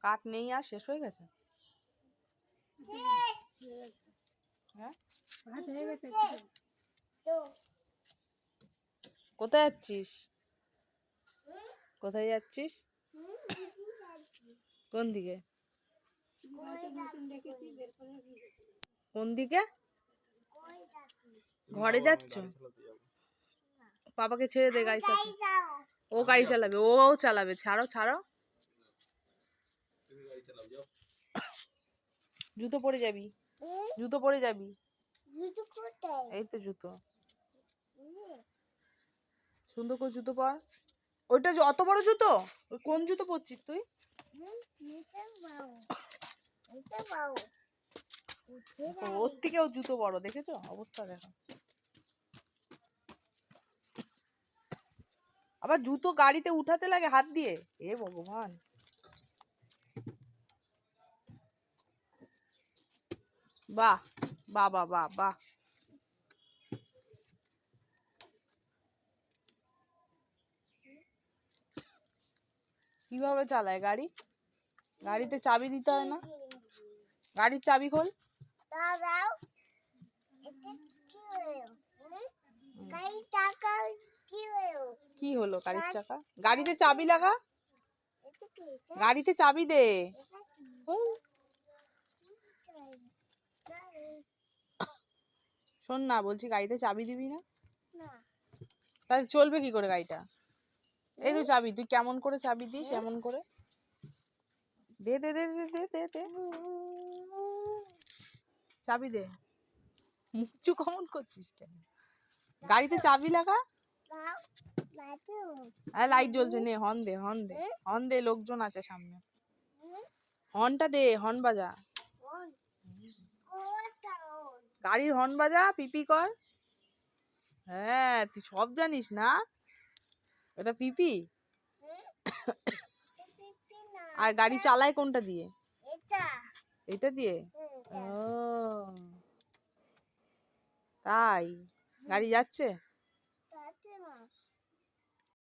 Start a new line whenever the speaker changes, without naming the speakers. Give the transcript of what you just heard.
কাঠ নেই আর শেষ হয়ে গেছে। হ্যাঁ কোথায় যাচ্ছিস? কোথায় যাচ্ছিস? কোন দিকে? কোন দিকে? ঘরে যাচ্ছ? বাবাকে ছেড়ে দে, গাড়ি চালাবে। ও গাড়ি চালাবে, ও চালাবে। ছাড়ো ছাড়ো, জুতো পরে যাবি, জুতো পরে যাবি। এই তো জুতো, সুন্দর করে জুতো পর। ওইটা অত বড় জুতো? কোন জুতো পরছিস তুই? ওর থেকেও জুতো বড়, দেখেছো অবস্থা দেখো। আবার জুতো গাড়িতে উঠাতে লাগে হাত দিয়ে, এ ভগবান। বাহ বাহ বাহ বাহ বাহ। কিভাবে চালায় গাড়ি? গাড়িতে চাবি দিতে হয় না? গাড়ির চাবি খোল। কি হলো গাড়ির চাকা? গাড়িতে চাবি লাগা, গাড়িতে চাবি দে। শোন না, বলছি গাড়িতে চাবি দিবি না? তাহলে চলবে কি করে গাড়িটা? এই তো চাবি, তুই কেমন করে চাবি দিস? এমন করে দে দে দে দে দে দে দে, চাবি দে। মুখ কমন করছিস কেন? গাড়িতে চাবি লাগা। লাইট জ্বলছে, নে হর্ন দে, হর্ন দে, হর্ন দে, লোকজন আছে সামনে। হর্নটা দে, হর্ন বাজা, গাড়ির হর্ন বাজা, পিপি কর। হ্যাঁ তুই সব জানিস না? এটা পিপি। আর গাড়ি চালায় কোনটা দিয়ে? এটা দিয়ে। ও তাই, গাড়ি যাচ্ছে।